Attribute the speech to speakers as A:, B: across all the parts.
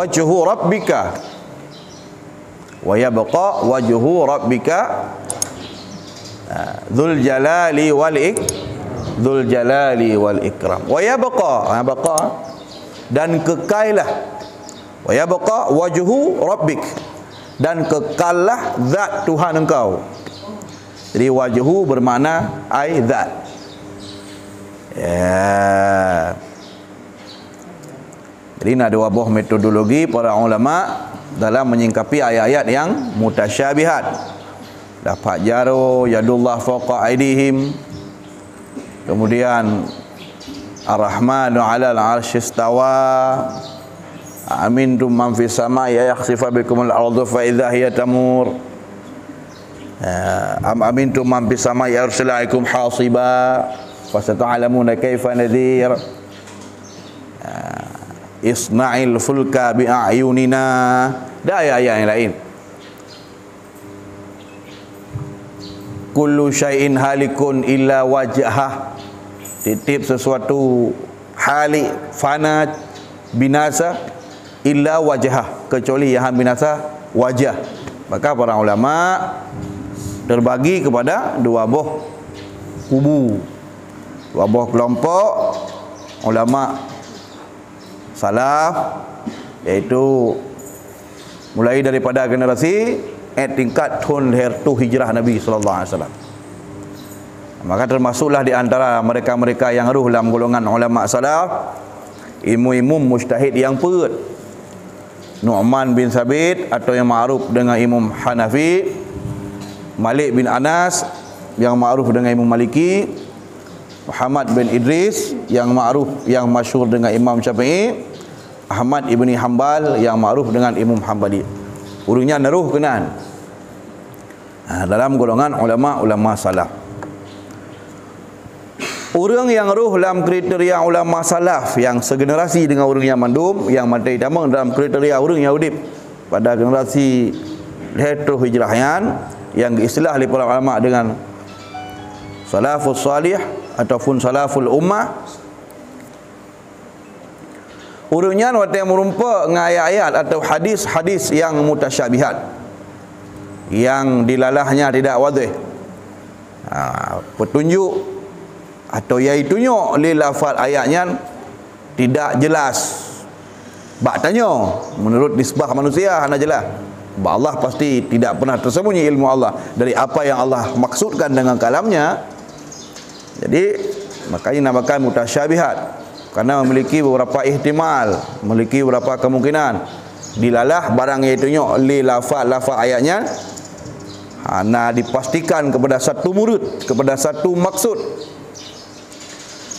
A: wajhu rabbika wa yabqa wajhu rabbika dzul jalali wal ikram. Wa yabqa, baqa dan kekallah. Wa yabqa wajhu rabbik, dan kekallah zat Tuhan engkau. Jadi wajhu bermakna ai zat. Ya. Jadi ada dua buah metodologi para ulama dalam menyingkapi ayat-ayat yang mutasyabihat. Dapat jaro yadullah fawqa aydihim, kemudian ar-rahmanu 'alal 'arsy istawa, amintum man fis samai yakhsifa bikumul ardu fa idza hiya tamur, am amintum man fis samai yarsilaikum hasiba fasata'lamuna kaifa nadhir, isna'il fulka bi a'yunina, dan ayat-ayat yang lain. Kullu syai'in halikun illa wajhah, titip sesuatu halik, fana, binasa, illa wajhah, kecuali yang binasa wajah. Maka para ulama terbagi kepada dua buah kubu, dua buah kelompok ulama salaf, iaitu mulai daripada generasi tingkat tahun hertu hijrah Nabi sallallahu alaihi wasallam. Maka termasuklah di antara mereka-mereka yang ruh dalam golongan ulama salaf imam mujtahid yang perut, Nu'man bin Sabit atau yang ma'ruf dengan Imam Hanafi, Malik bin Anas yang ma'ruf dengan Imam Maliki, Muhammad bin Idris yang ma'ruf yang masyhur dengan Imam Syafi'i, Ahmad ibni Hanbal yang ma'ruf dengan Imam Hanbali. Urungnya naruh kenaan dalam golongan ulama salaf. Orang yang ruh dalam kriteria ulama salaf yang segenerasi dengan orang yang mandum, yang mati damang dalam kriteria orang yang hidup pada generasi Hijrah hijrahian, yang istilah oleh para ulama dengan salafus salih ataupun salaful ummah. Urungnya waktu yang merumpa dengan ayat-ayat atau hadis-hadis yang mutasyabihat, yang dilalahnya tidak wadih, petunjuk atau iaitunya oleh lafaz ayatnya tidak jelas. Bak tanya, menurut nisbah manusia hanya jelas, Allah pasti tidak pernah tersembunyi ilmu Allah dari apa yang Allah maksudkan dengan kalamnya. Jadi makanya namakan mutasyabihat, karena memiliki beberapa ihtimal, memiliki beberapa kemungkinan dilalah barang iaitunya oleh lafaz ayatnya, nah dipastikan kepada satu murud, kepada satu maksud.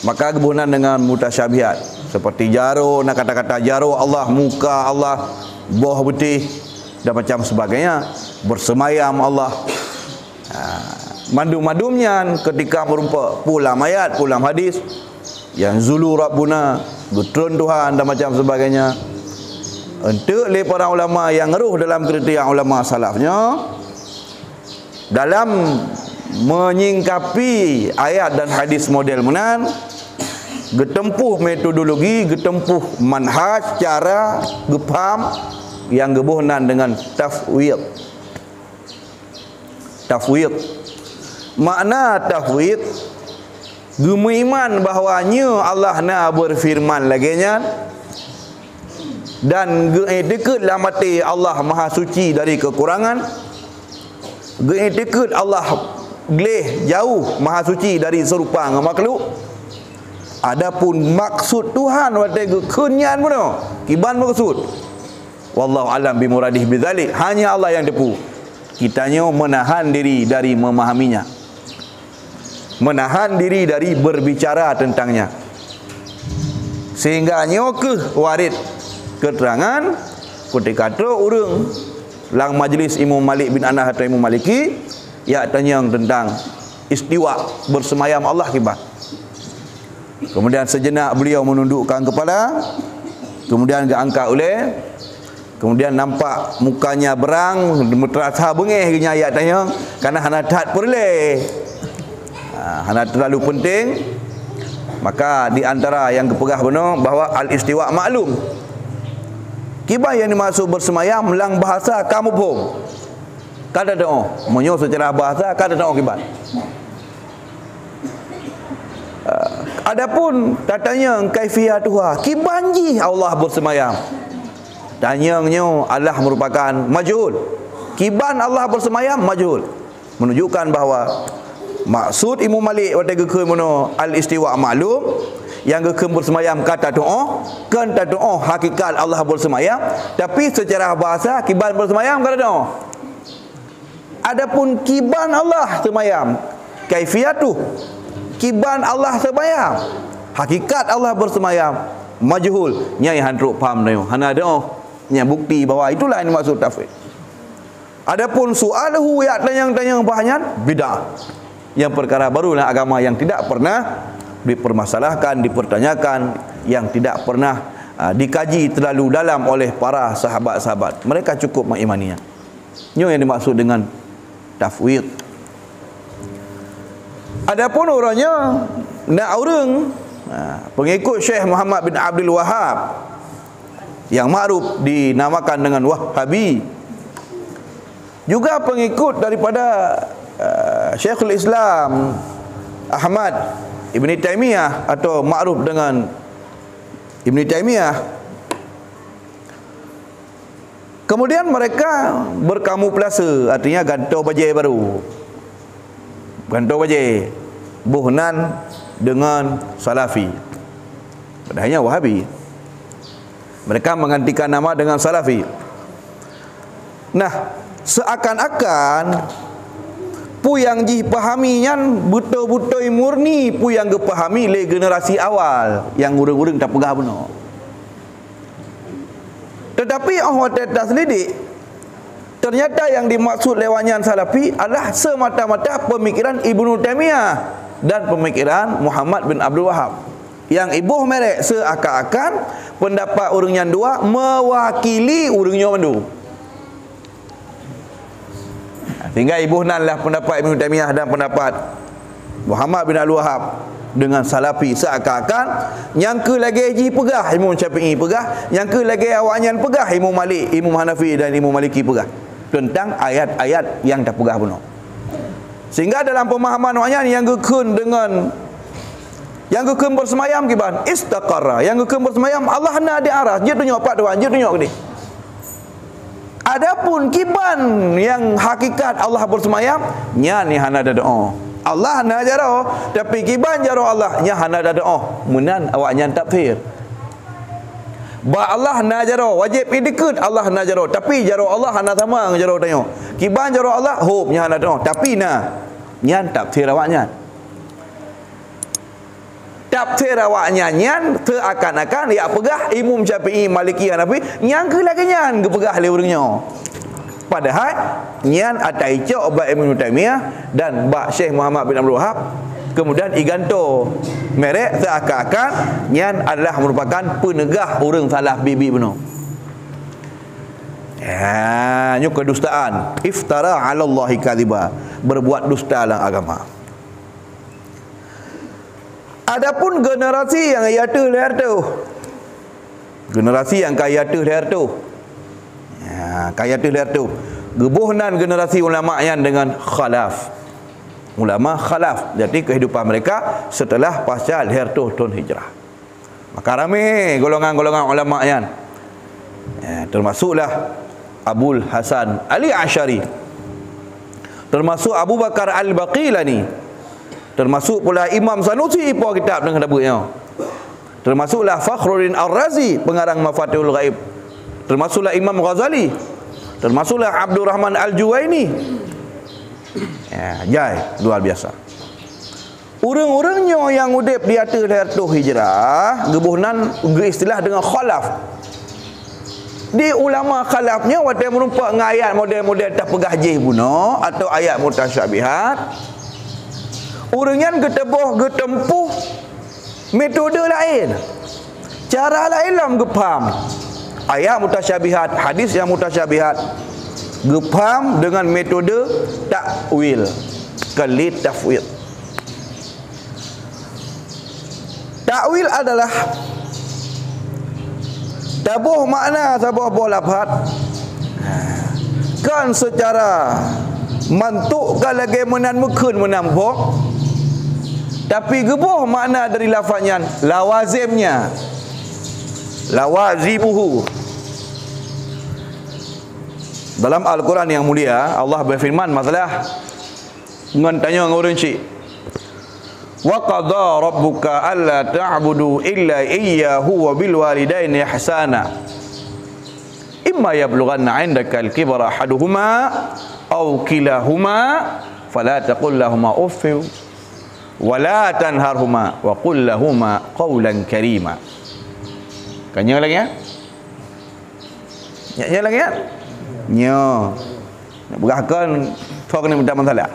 A: Maka kebunan dengan mutasyabihat seperti jaro, nak kata-kata jaro Allah, muka Allah, boh betih dan macam sebagainya, bersemayam Allah. Madum-madumnya ketika merumpa pulam ayat, pulam hadis yang zulu rabbuna, betrun Tuhan dan macam sebagainya. Untuk para ulama yang ruh dalam kriteria ulama salafnya dalam menyingkapi ayat dan hadis model menan, getempuh metodologi, getempuh manhaj, cara gepam yang gebuhnan dengan tafwid. Makna tafwid, gemeiman bahawanya Allah nak berfirman laginya, dan geetikut dalam hati Allah maha suci dari kekurangan, geetikut Allah geleh jauh maha suci dari serupa dengan makhluk. Adapun maksud Tuhan waktu kekunyian pun kiban maksud, wallahu alam bimuradih bidzalik, hanya Allah yang depu. Kitanya menahan diri dari memahaminya, menahan diri dari berbicara tentangnya, sehingga nyokeh warid keterangan ketika tu orang lang majlis Imam Malik bin Anas atau Imam Maliki ya tanya tentang istiwa, bersemayam Allah kibat. Kemudian sejenak beliau menundukkan kepala, kemudian diangkat oleh, kemudian nampak mukanya berang, terasa bengih gini ayat tanya, karena hana tak perle, hana terlalu penting. Maka di antara yang kepegah benar bahawa al-istiwa maklum, Kiban yang dimaksud bersemayam lang bahasa kamu pun kada doa. Menyo secara bahasa kada doa kiban. Adapun tatanya kaifiyatuha, kibanji Allah bersemayam. Tanyanya Allah merupakan majhul. Kiban Allah bersemayam majhul. Menunjukkan bahawa maksud Imam Malik waktu ke mono al-istiwa maklum, yang ke bersemayam kata doa, kan tak doa hakikat Allah bersemayam, tapi secara bahasa kiban bersemayam kata doa. Adapun kiban Allah semayam, kaifiyatuh, kiban Allah semayam, hakikat Allah bersemayam majhul. Nyai handruk faham dah. Hana doa nya bukti bahawa itulah yang dimaksud tafsir. Adapun soaluhu ya tanyang-tanyang bahanyan bid'ah. Yang perkara barulah agama yang tidak pernah dipermasalahkan, dipertanyakan, yang tidak pernah dikaji terlalu dalam oleh para sahabat-sahabat. Mereka cukup mengimaninya. Ini yang dimaksud dengan tafwid. Adapun orangnya nak orang pengikut Syekh Muhammad bin Abdul Wahab yang makruf dinamakan dengan Wahhabi, juga pengikut daripada Syekhul Islam Ahmad Ibn Taimiyah atau makruf dengan Ibn Taimiyah. Kemudian mereka berkamuflase, artinya gantau baju baru, gantau baju buhnan dengan Salafi, padahalnya Wahabi. Mereka menggantikan nama dengan Salafi. Nah, seakan-akan pu yang dipahaminya betul-betul murni pu yang dipahami oleh generasi awal yang urang-urang tak pegah benar. Tetapi orang tak selidik, ternyata yang dimaksud lewatnya Salafi adalah semata-mata pemikiran Ibnu Taimiyah dan pemikiran Muhammad bin Abdul Wahab. Yang ibuh merek seakan-akan pendapat orang yang dua mewakili orang yang mandu. Sehingga ibuh nanlah pendapat Ibnu Taimiyah dan pendapat Muhammad bin Abdul Wahab dengan Salafi seakan-akan yang ke lagi haji pegah Imam Syafi'i pegah, yang ke lagi awaknya pegah Imam Malik, Imam Hanafi dan Imam Maliki pegah tentang ayat-ayat yang tak pegah benar. Sehingga dalam pemahaman awaknya yang gekun dengan yang gekun bersemayam kiban istaqarra, yang gekun bersemayam Allah nak di arah je tunjuk pak tuan, je tunjuk ni. Adapun kiban yang hakikat Allah bersemayam nya ni hana ada doa. Allah na jaro, tapi kiban jaro Allah nya hana ada doa. Munan awak nya tafsir. Ba Allah na jaro wajib idikut Allah na jaro, tapi jaro Allah hana sama jaro tanya. Kiban jaro Allah hub nya hana doa, tapi na nya tafsir awak nya. Tafsir awaknya nyan seakan-akan ya pegah Imam Syafi'i, Maliki, Hanafi yang ke lagi nyan ke pegah le urangnya. Padahal nyan atai cok ba Ibnu Taimiyah dan ba Syekh Muhammad bin Abdul Wahab, kemudian iganto merek seakan-akan nyan adalah merupakan penegah orang salah bibi benar. Ya, nyu kedustaan, iftara 'ala Allahi kadhiba, berbuat dusta dalam agama. Adapun generasi yang ayatu leher tu, generasi yang kayatu leher tu, ya, kayatu leher tu, gebuhnan generasi ulama yang dengan khalaf, ulama khalaf, jadi kehidupan mereka setelah pasca leher tu tahun hijrah. Maka ramai golongan-golongan ulama yang ya, termasuklah Abul Hasan Ali Asy'ari, termasuk Abu Bakar Al-Baqilani, termasuk pula Imam Sanusi punya kitab dengan dabutnya, termasuklah Fakhruddin Ar-Razi pengarang Mafatihul Ghaib, termasuklah Imam Ghazali, termasuklah Abdul Rahman Al-Juwaini. Ya, jai luar biasa. Urang-urangnya yang udip di atas leher tu hijrah, gebuhnan istilah dengan khalaf. Di ulama khalafnya waktu merumpak dengan ayat model-model tak pegah jih bunuh atau ayat mutasyabihat, orang yang getempuh metode lain, cara lain dalam gepam ayat mutasyabihat, hadis yang mutasyabihat, gepam dengan metode takwil, kelit tafwid. Tabuh makna sebuah buah lafaz kan secara mantuk kan lagi menan mukun menampuk, tapi gebuh makna dari lafaznya lawazimnya, lawazimuhu. Dalam Al-Quran yang mulia Allah berfirman masalah tanya orang cik, wa qadha rabbuka alla ta'budu illa iyyahu wa bil walidaini ihsana imma yablughanna 'indaka al-kibara ahaduhuma aw kilahuma fala taqul lahumu uff wa la tanharhuma wa qul lahumu qawlan karima. Kanya lagi ya? Ya lagi ya? Nyo. Nak berahkan thok ni minta masalah.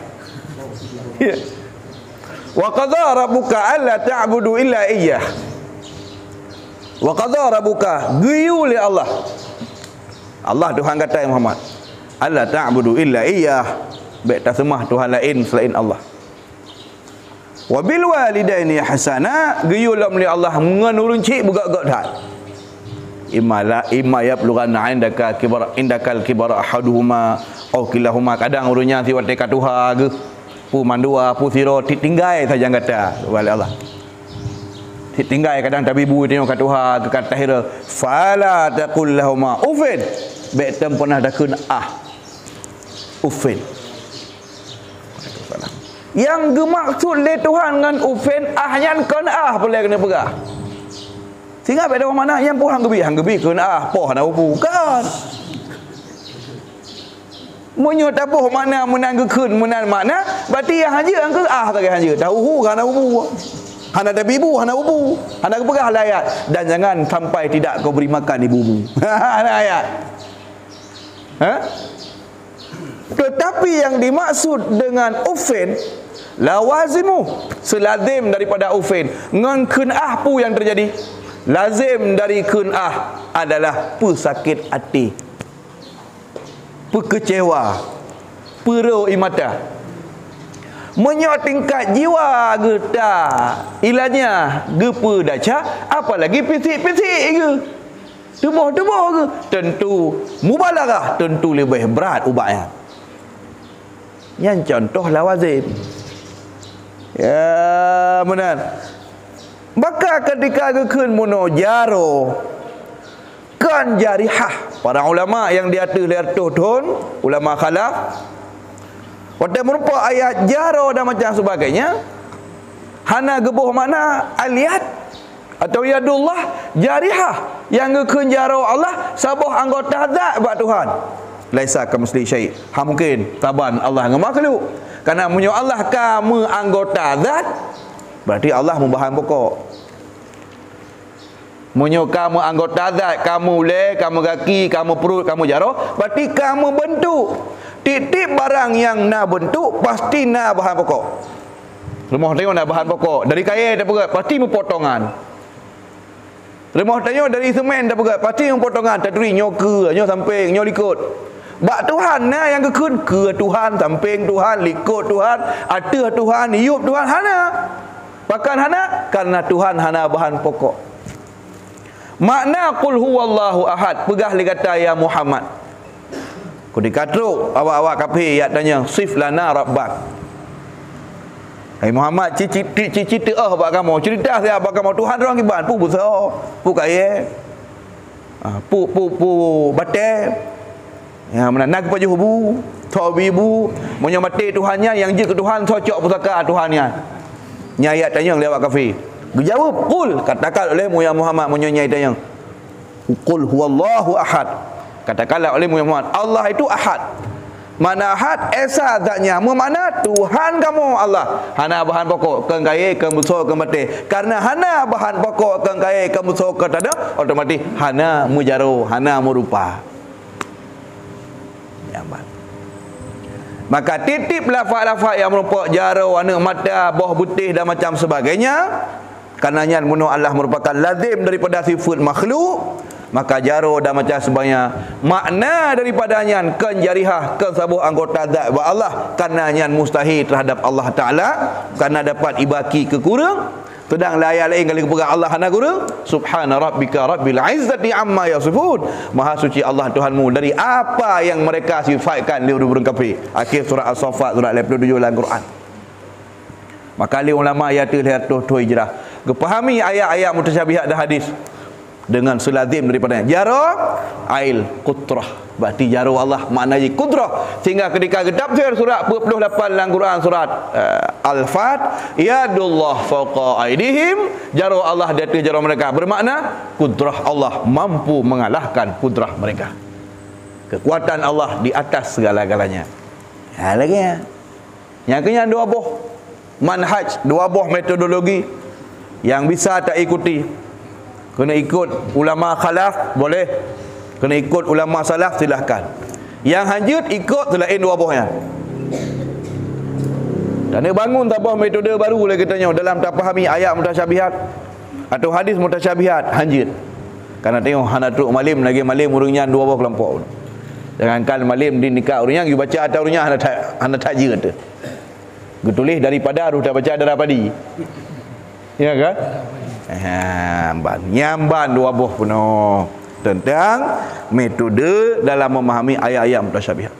A: Wa qadha rabbuka alla ta'budu illa iyyah. Wa qadha rabbuka giyu li Allah. Allah Tuhan kata Muhammad, alla ta'budu illa iyyah. Baik tak sembah Tuhan lain selain Allah. Wa bil walidaini ihsana, giyu li Allah mengenurun cik begak-gak dah. Imma yablughanna 'indakal kibara ahaduhuma aw kilahuma. Kadang urunnya si wate katuha ke pu mandua pu siro tinggai saja kata wali Allah. Tinggai kadang tabibu tengok katuha ke kata hira fala taqul lahuma ufin. Betem pernah dakun ufin. Yang gemaksud le Tuhan dengan ufin ahnya kan boleh kena pegah. Sehingga pada mana yang pun hang gebi kena poh na bukan. Munyo tabuh makna menang gekun menan makna berarti yang hanja angke bagi hanja. Tahu kana ubu. Hana ada ibu, hana ubu. Hana pegah ayat dan jangan sampai tidak kau beri makan ibumu. Ada ayat. Tetapi yang dimaksud dengan ufin lawazimu, selazim daripada ufin. Ngan kunah pu yang terjadi. Lazim dari kunah adalah pesakit hati, pekecewa, pero imata, menyok tingkat jiwa geta ilahnya gepe daca, apalagi pisik-pisik ke tubuh ke, tentu mubalagah, tentu lebih berat ubatnya. Yang contoh lawazim ya benar. Maka ketika gekun mono jaro kan jarihah, para ulama yang diatur lertuh don, ulama khalaf waktu merupa ayat jaro dan macam sebagainya, hana gebuh mana aliyat atau yadullah jarihah yang gekun jaro Allah sabuh anggota zat buat Tuhan. Laisa kamitsli syai'. Mungkin taban Allah dengan makhluk. Karena munyo Allah kamu anggota zat, berarti Allah membahan pokok. Munyo kamu anggota zat, kamu le, kamu kaki, kamu perut, kamu jaro, berarti kamu bentuk. Titip barang yang nak bentuk pasti nak bahan pokok. Rumah tengok nak bahan pokok. Dari kain dah berat, pasti mempotongan. Rumah tengok dari semen dah berat, pasti mempotongan. Tadri nyoke, nyo samping, nyo likut. Bak Tuhan nah yang kekun ke Tuhan, samping Tuhan, likut Tuhan, ada Tuhan, hidup Tuhan hana. Bahkan hana karena Tuhan hana bahan pokok. Makna qul huwallahu ahad, pegah li kata ya Muhammad. Ku dikatruk awak-awak kafir ayat tanya sif lana rabbak. Hai Muhammad cicit buat kamu, cerita saya buat kamu Tuhan orang kiban pu besar, pu kaya. Pu batal. Ya mana nak paju hubu, tabibu, munyo mati Tuhannya yang je ke Tuhan cocok pusaka Tuhannya. Nya ayat tanya lewat kafir. Dijawab qul, katakan oleh ya Muhammad menyonyai tanya qul huwallahu ahad, katakanlah oleh Muhammad Allah itu ahad. Mana ahad esa zatnya, mana Tuhan kamu Allah. Hana bahan pokok keng kaya keng busuk keng mati. Karena hana bahan pokok keng kaya keng busuk keng tada, otomatis hana mujaro, hana merupa. Maka titip lafaz-lafaz yang merupakan jaro, warna mata, bawah putih dan macam sebagainya. Karenanya muno Allah merupakan lazim daripada sifat makhluk, maka jaro dan macam sebagainya makna daripadanya kan jarihah kan sabuh anggota zat Allah, karenanya mustahil terhadap Allah Taala karena dapat ibaki kekurang Tedang ayat lain kali kepegang Allah hana guru. Subhana rabbika rabbil izzati amma yasifun. Maha suci Allah Tuhanmu dari apa yang mereka sifatkan di orang kafir. Akhir surah As-Saffat surah 87 dalam Quran. Maka ali ulama ayat tu hijrah. Kepahami ayat-ayat mutasyabihat dan hadis dengan selazim daripada jaro ail qudrah, berarti jaro Allah maknanya qudrah, sehingga ketika tafsir surat 48 dalam Quran surat Al-Fat, yadullah fawqa aidihim, jaro Allah di atas jaro mereka, bermakna qudrah Allah mampu mengalahkan qudrah mereka, kekuatan Allah di atas segala-galanya. Lagi yang kena dua buah manhaj, dua buah metodologi yang bisa tak ikuti. Kena ikut ulama khalaf boleh, kena ikut ulama salaf silahkan. Yang hanyut ikut selain dua buahnya. Dan dia bangun tabah metode baru lagi tanya dalam tak fahami ayat mutasyabihat atau hadis mutasyabihat, hanjit. Karena tengok hana truk malim lagi, malim urungnya dua buah kelompok. Jangankan malim di nikah urungnya you baca atau urungnya hana tak je kata. Getulis daripada ruh tak baca darah padi. Ya kan? Nyamban dua buah penuh tentang metode dalam memahami ayat-ayat mutasyabihat.